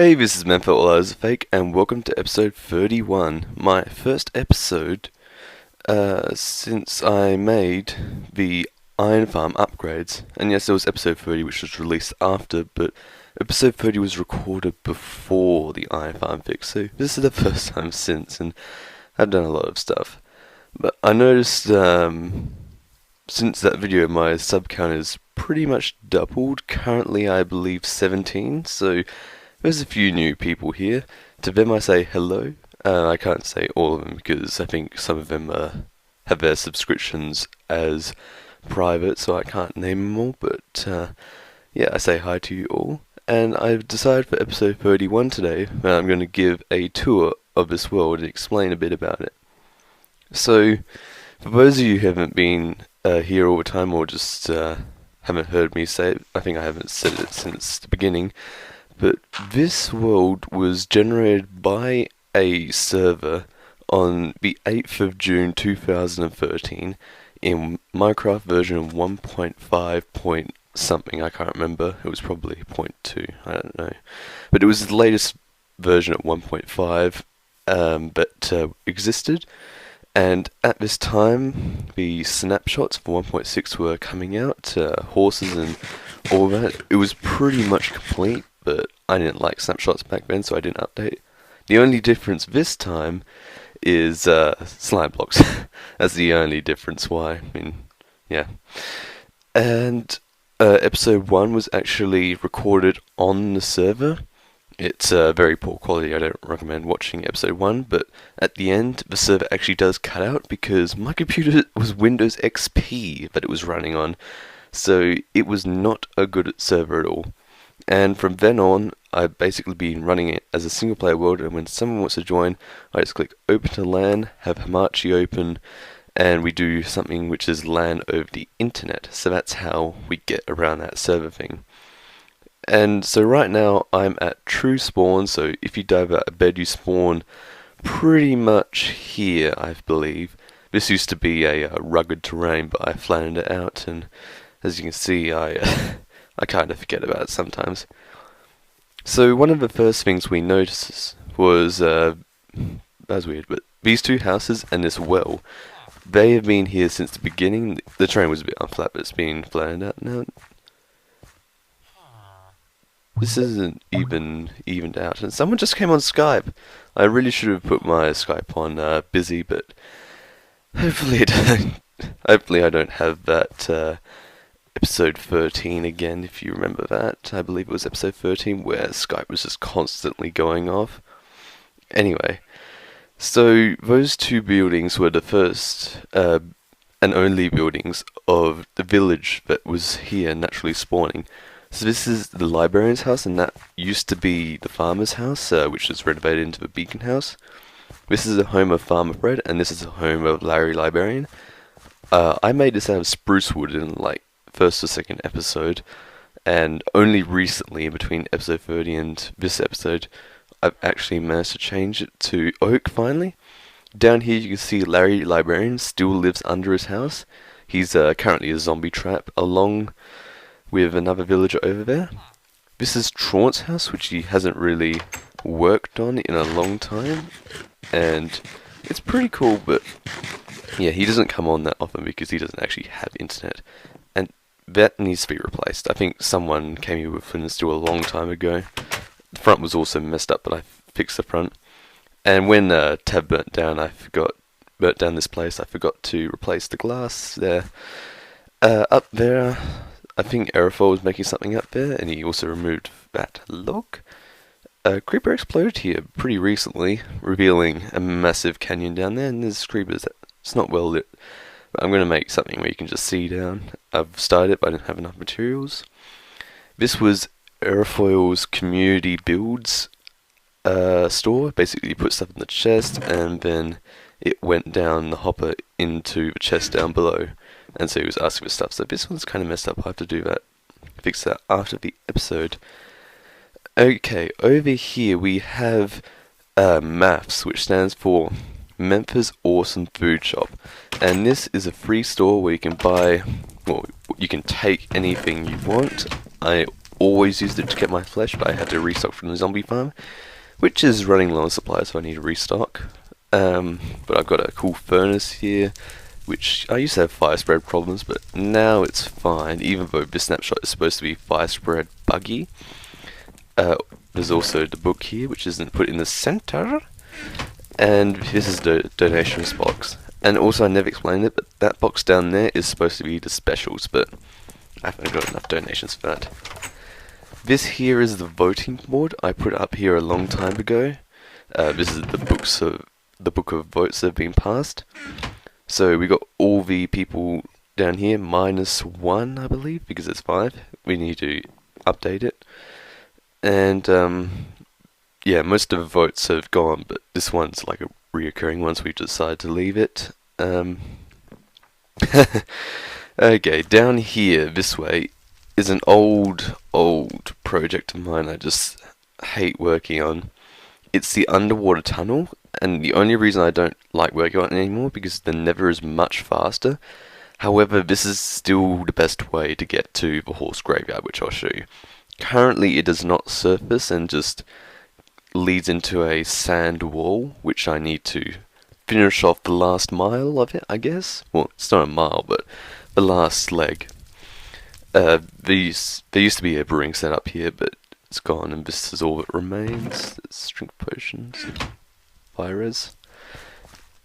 Hey, this is Menfa, all is fake, and welcome to episode 31, my first episode since I made the iron farm upgrades. And yes, there was episode 30 which was released after, but episode 30 was recorded before the iron farm fix, so this is the first time since, and I've done a lot of stuff. But I noticed since that video my sub count is pretty much doubled. Currently I believe 17, so there's a few new people here. To them I say hello. I can't say all of them because I think some of them have their subscriptions as private, so I can't name them all, but yeah, I say hi to you all. And I've decided for episode 31 today that I'm going to give a tour of this world and explain a bit about it. So, for those of you who haven't been here all the time or just haven't heard me say it, I think I haven't said it since the beginning, but this world was generated by a server on the 8th of June 2013 in Minecraft version 1.5 point something, I can't remember, it was probably 0.2, I don't know. But it was the latest version at 1.5 that existed, and at this time the snapshots for 1.6 were coming out, horses and all that. It was pretty much complete, but I didn't like snapshots back then, so I didn't update. The only difference this time is slime blocks. That's the only difference why. I mean, yeah. And episode 1 was actually recorded on the server. It's very poor quality, I don't recommend watching episode 1, but at the end the server actually does cut out because my computer was Windows XP that it was running on, so it was not a good server at all. And from then on, I've basically been running it as a single player world, and when someone wants to join, I just click open to LAN, have Hamachi open, and we do something which is LAN over the internet. So that's how we get around that server thing. And so right now I'm at true spawn, so if you dive out of bed you spawn pretty much here, I believe. This used to be a rugged terrain, but I flattened it out, and as you can see I kind of forget about it sometimes. So one of the first things we noticed was, that was weird, but these two houses and this well, they have been here since the beginning. The terrain was a bit unflat, but it's been flattened out now. This isn't even evened out, and someone just came on Skype. I really should have put my Skype on busy, but hopefully I don't have that episode 13 again, if you remember that. I believe it was episode 13 where Skype was just constantly going off. Anyway, so those two buildings were the first and only buildings of the village that was here naturally spawning. So this is the librarian's house, and that used to be the farmer's house, which was renovated into the beacon house. This is the home of Farmer Fred, and this is the home of Larry Librarian. I made this out of spruce wood in like first or second episode, and only recently, in between episode 30 and this episode, I've actually managed to change it to oak finally. Down here you can see Larry Librarian still lives under his house. He's currently a zombie trap along with another villager over there. This is Traunt's house, which he hasn't really worked on in a long time, and it's pretty cool, but yeah, he doesn't come on that often because he doesn't actually have internet, and that needs to be replaced. I think someone came here with flint and steel a long time ago. The front was also messed up, but I fixed the front. And when Tab burnt down this place, I forgot to replace the glass there. Up there, I think Etho was making something up there, and he also removed that log. Creeper exploded here pretty recently, revealing a massive canyon down there, and there's creepers. It's not well lit, but I'm going to make something where you can just see down. I've started it, but I didn't have enough materials. This was Aerofoil's community builds store. Basically you put stuff in the chest, and then it went down the hopper into the chest down below. And so he was asking for stuff. So this one's kind of messed up. I have to do that, fix that after the episode. Okay, over here we have MAFS, which stands for Menfa's Awesome Food Shop. And this is a free store where you can buy, well, you can take anything you want. I always used it to get my flesh, but I had to restock from the zombie farm, which is running low on supplies, so I need to restock. But I've got a cool furnace here, which I used to have fire spread problems, but now it's fine, even though this snapshot is supposed to be fire spread buggy. There's also the book here, which isn't put in the center, and this is the donations box. And also, I never explained it, but that box down there is supposed to be the specials, but I haven't got enough donations for that. This here is the voting board. I put it up here a long time ago. This is the book of votes that have been passed. So we got all the people down here, -1, I believe, because it's 5. We need to update it. And yeah, most of the votes have gone, but this one's like a reoccurring one, so we decided to leave it. Okay, down here, this way, is an old project of mine I just hate working on. It's the underwater tunnel, and the only reason I don't like working on it anymore because the Nether is much faster. However, this is still the best way to get to the horse graveyard, which I'll show you. Currently, it does not surface and just leads into a sand wall, which I need to finish off the last mile of it, I guess. Well, it's not a mile, but the last leg. There used to be a brewing set up here, but it's gone, and this is all that remains. There's strength potions, fire res,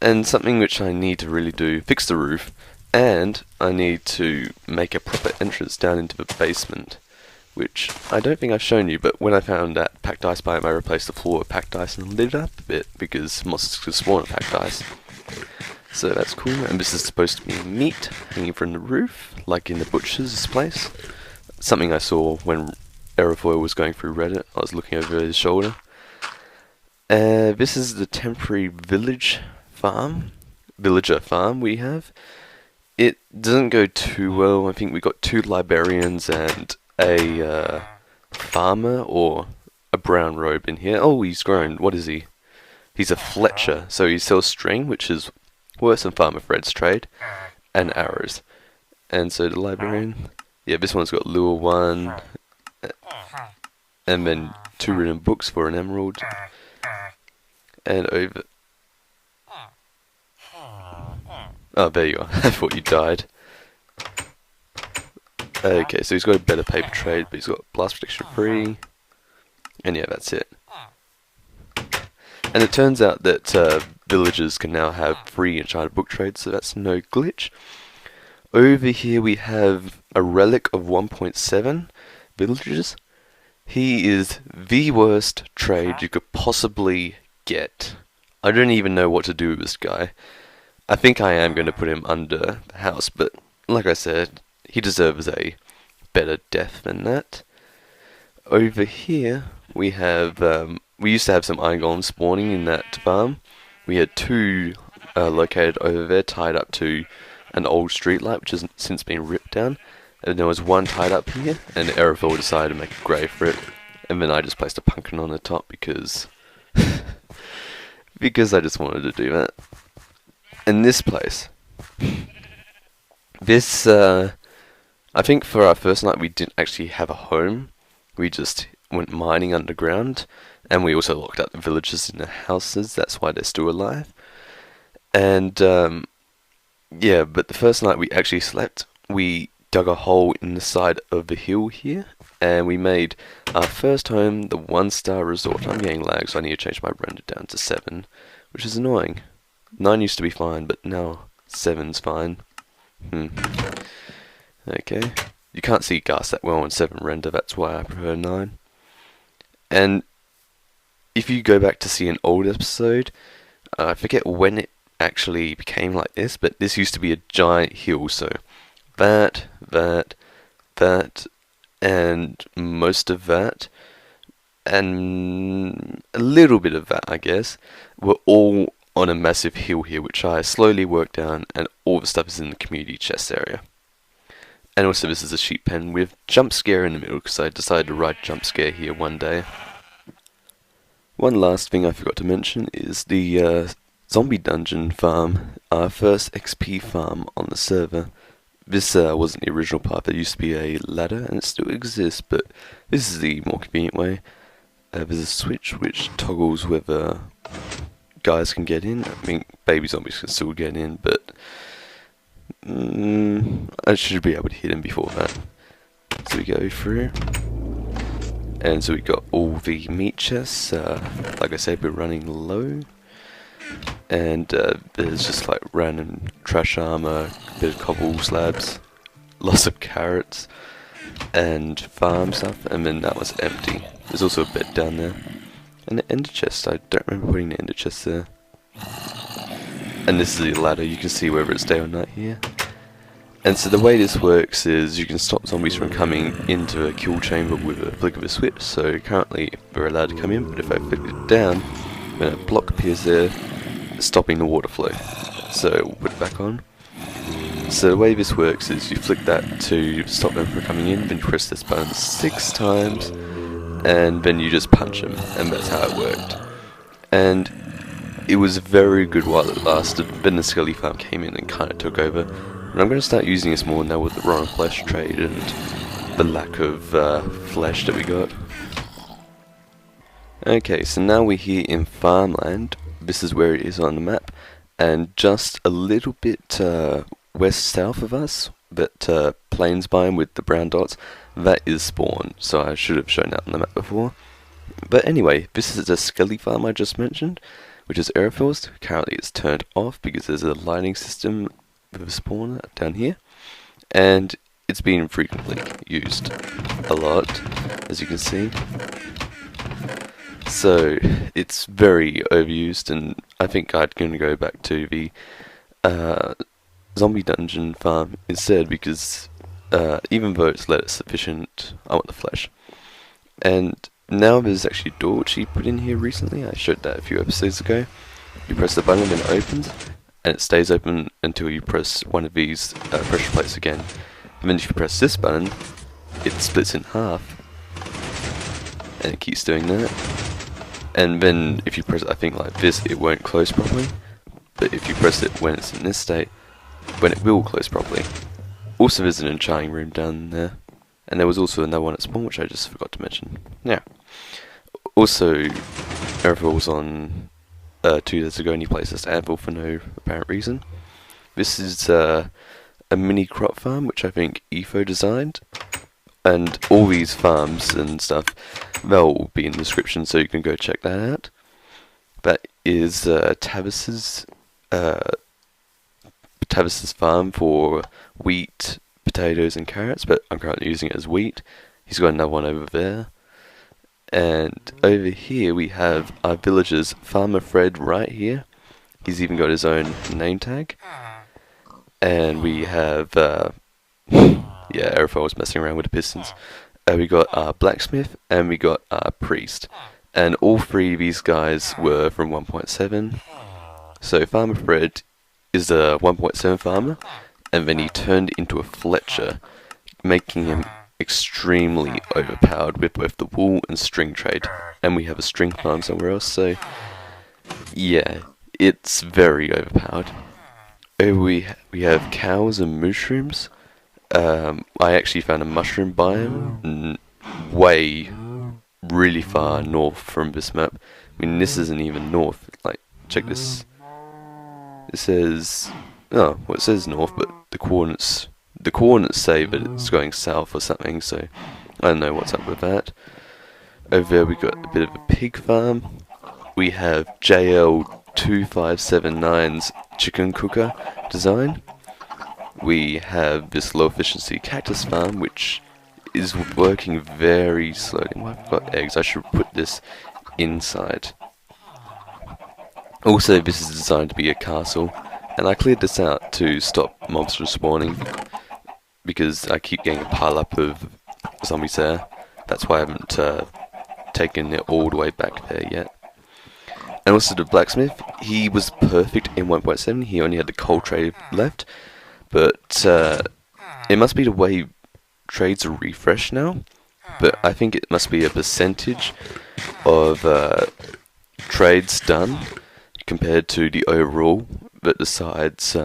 and something which I need to really do: fix the roof, and I need to make a proper entrance down into the basement, which I don't think I've shown you. But when I found that packed ice biome, I replaced the floor with packed ice and lit it up a bit because monsters could spawn at packed ice. So that's cool, and this is supposed to be meat hanging from the roof, like in the butcher's place. Something I saw when Etho was going through Reddit. I was looking over his shoulder. This is the temporary villager farm we have. It doesn't go too well. I think we got 2 librarians and a farmer or a brown robe in here. Oh, he's grown. What is he? He's a Fletcher, so he sells string, which is worse than Farmer Fred's trade, and arrows. And so the librarian, yeah, this one's got lure 1, and then 2 written books for an emerald, and over. Oh, there you are. I thought you died. Okay, so he's got a better paper trade, but he's got blast protection 3, and yeah, that's it. And it turns out that villagers can now have free enchanted book trades, so that's no glitch. Over here we have a relic of 1.7 villagers. He is the worst trade you could possibly get. I don't even know what to do with this guy. I think I am going to put him under the house, but like I said, he deserves a better death than that. Over here we have, we used to have some iron golems spawning in that farm. We had 2 located over there, tied up to an old street light, which has since been ripped down. And there was 1 tied up here, and Etho decided to make a grave for it. And then I just placed a pumpkin on the top because because I just wanted to do that. And this place, this I think for our first night we didn't actually have a home. We just went mining underground, and we also locked out the villagers in the houses. That's why they're still alive. And yeah, but the first night we actually slept, we dug a hole in the side of the hill here, and we made our first home, the 1-star resort. I'm getting lag, so I need to change my render down to 7, which is annoying. 9 used to be fine, but now 7's fine. Okay. You can't see Gas that well on 7 render, that's why I prefer 9. And if you go back to see an old episode, I forget when it actually became like this, but this used to be a giant hill, so that, and most of that, and a little bit of that, I guess, were all on a massive hill here, which I slowly worked down, and all the stuff is in the community chest area. And also this is a sheep pen with jump scare in the middle, because I decided to write jump scare here one day. One last thing I forgot to mention is the zombie dungeon farm, our first XP farm on the server. This wasn't the original path. There used to be a ladder, and it still exists, but this is the more convenient way. There's a switch which toggles whether guys can get in. I mean, baby zombies can still get in, but I should be able to hit him before that. So we go through, and so we got all the meat chests. Like I said, we're running low, and there's just like random trash armor, a bit of cobble slabs, lots of carrots, and farm stuff, and then that was empty. There's also a bed down there, and the ender chest. I don't remember putting the ender chest there. And this is the ladder. You can see whether it's day or night here. And so the way this works is you can stop zombies from coming into a kill chamber with a flick of a switch. So currently they're allowed to come in, but if I flick it down, then a block appears there, stopping the water flow. So we'll put it back on. So the way this works is you flick that to stop them from coming in, then you press this button 6 times, and then you just punch them, and that's how it worked. And it was very good while it lasted. Then the Skelly farm came in and kind of took over. And I'm going to start using this more now with the raw flesh trade and the lack of flesh that we got. Okay, so now we're here in farmland. This is where it is on the map, and just a little bit west-south of us, that plains biome with the brown dots, that is spawn, so I should have shown that on the map before. But anyway, this is the Skelly farm I just mentioned, which is airforced. Currently it's turned off because there's a lighting system with a spawner down here, and it's been frequently used a lot, as you can see. So it's very overused, and I think I'm going to go back to the zombie dungeon farm instead, because even though it's let sufficient, I want the flesh. And now there's actually a door which he put in here recently. I showed that a few episodes ago. You press the button and it opens, and it stays open until you press one of these pressure plates again. And then if you press this button, it splits in half, and it keeps doing that. And then if you press it, I think like this, it won't close properly. But if you press it when it's in this state, when it will close properly. Also there's an enchanting room down there. And there was also another one at spawn, which I just forgot to mention. Yeah. Also, Etho was on 2 days ago, and he placed this anvil for no apparent reason. This is a mini crop farm, which I think Etho designed. And all these farms and stuff, they'll be in the description, so you can go check that out. That is Tavis's farm for wheat, potatoes and carrots, but I'm currently using it as wheat. He's got another one over there. And over here we have our villager's Farmer Fred right here. He's even got his own name tag. And we have yeah, Etho was messing around with the pistons. We got our blacksmith, and we got our priest. And all 3 of these guys were from 1.7. So Farmer Fred is a 1.7 farmer, and then he turned into a Fletcher, making him extremely overpowered with both the wool and string trade. And we have a string farm somewhere else, so yeah, it's very overpowered. We have cows and mushrooms. I actually found a mushroom biome way really far north from this map. I mean, this isn't even north. Like, check this. It says, oh, well, it says north, but the coordinates say that it's going south or something. So I don't know what's up with that. Over there we got a bit of a pig farm. We have JL2579's chicken cooker design. We have this low efficiency cactus farm, which is working very slowly. Well, I've got eggs. I should put this inside. Also, this is designed to be a castle, and I cleared this out to stop mobs from spawning, because I keep getting a pile up of zombies there. That's why I haven't taken it all the way back there yet. And also the blacksmith, he was perfect in 1.7. He only had the coal trade left, but it must be the way trades are refreshed now. But I think it must be a percentage of trades done compared to the overall that decides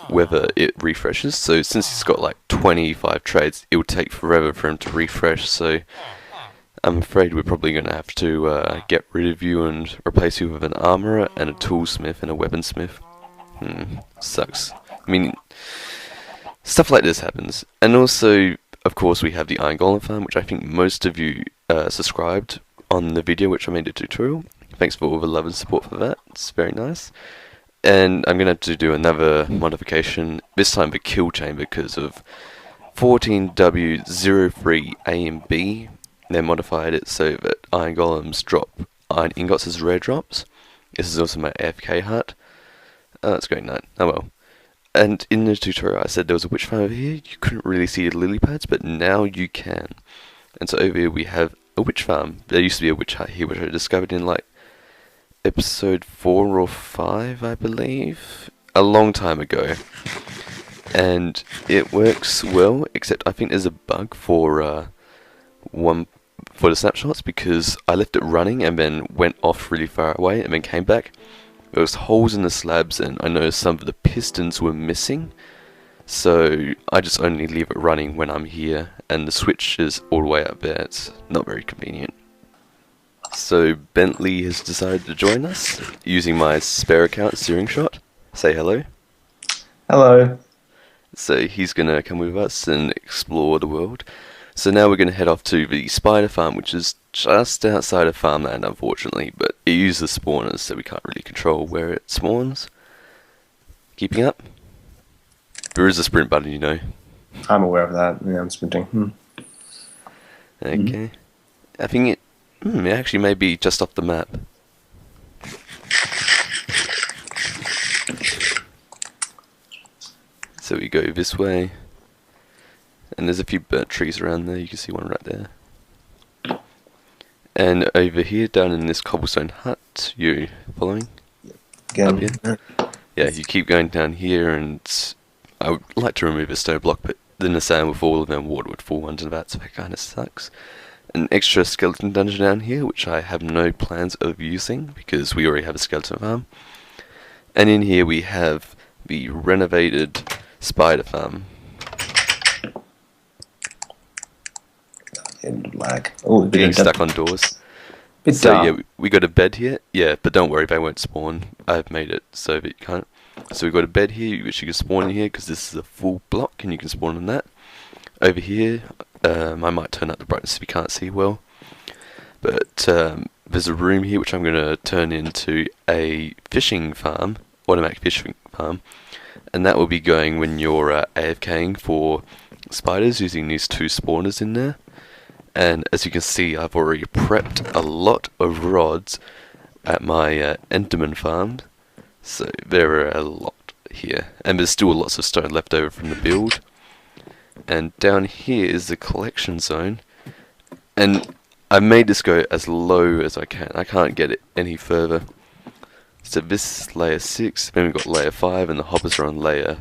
whether it refreshes. So since he's got like 25 trades, it will take forever for him to refresh. So I'm afraid we're probably going to have to get rid of you and replace you with an armorer and a toolsmith and a weaponsmith. Sucks. I mean, stuff like this happens. And also, of course, we have the Iron Golem farm, which I think most of you subscribed on the video which I made a tutorial. Thanks for all the love and support for that. It's very nice. And I'm going to have to do another modification, this time the kill chamber, because of 14W03A and B. They modified it so that Iron Golems drop iron ingots as rare drops. This is also my AFK hut. That's going nut. Oh well. And in the tutorial I said there was a witch farm over here. You couldn't really see the lily pads, but now you can. And so over here we have a witch farm. There used to be a witch hut here, which I discovered in like episode 4 or 5, I believe, a long time ago. And it works well, except I think there's a bug for the snapshots, because I left it running and then went off really far away and then came back. There was holes in the slabs and I noticed some of the pistons were missing, so I just only leave it running when I'm here, and the switch is all the way up there. It's not very convenient. So Bentley has decided to join us using my spare account, Searing Shot. Say hello. Hello. So he's going to come with us and explore the world. So now we're going to head off to the spider farm, which is just outside of farmland, unfortunately, but it uses spawners, so we can't really control where it spawns. Keeping up? There is a sprint button, you know. I'm aware of that. Yeah, I'm sprinting. Okay. I think it actually may be just off the map. So we go this way. And there's a few burnt trees around there, you can see one right there. And over here, down in this cobblestone hut, you following? Again. Yeah, you keep going down here, and I would like to remove a stone block, but then the sand would fall and then water would fall under that, so that kind of sucks. An extra skeleton dungeon down here, which I have no plans of using, because we already have a skeleton farm. And in here we have the renovated spider farm. Lag. Oh, Getting stuck on doors. So yeah, we got a bed here. Yeah, but don't worry, they won't spawn. I've made it so that you can't. So we got a bed here, which you can spawn in here, because this is a full block, and you can spawn in that. Over here, I might turn up the brightness if you can't see well. But there's a room here, which I'm going to turn into a fishing farm, automatic fishing farm. And that will be going when you're AFKing for spiders, using these 2 spawners in there. And as you can see, I've already prepped a lot of rods at my Enderman farm, so there are a lot here. And there's still lots of stone left over from the build. And down here is the collection zone, and I made this go as low as I can. I can't get it any further. So this is layer 6, then we've got layer 5, and the hoppers are on layer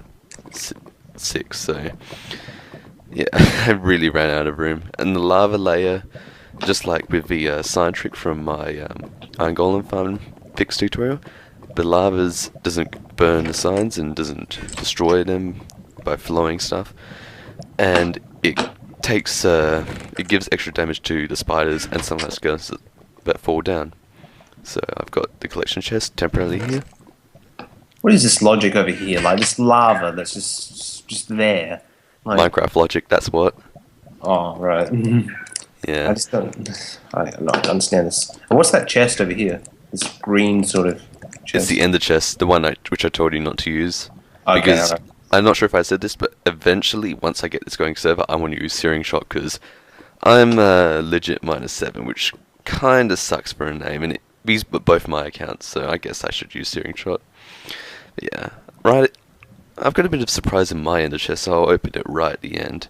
6, so yeah, I really ran out of room. And the lava layer, just like with the sign trick from my Iron Golem farm fix tutorial, the lavas doesn't burn the signs and doesn't destroy them by flowing stuff, and it takes it gives extra damage to the spiders and some of the skeletons that fall down. So I've got the collection chest temporarily here. What is this logic over here? Like this lava that's just there. Like, Minecraft logic, that's what. Oh, right. Yeah. I just don't understand this. And what's that chest over here? This green sort of chest. It's the ender chest, the one which I told you not to use. Okay, because right. I'm not sure if I said this, but eventually, once I get this going server, I want to use Searing Shot, because I'm legit -7, which kind of sucks for a name, and these are both my accounts, so I guess I should use Searing Shot. But yeah, right. I've got a bit of surprise in my ender chest, so I'll open it right at the end.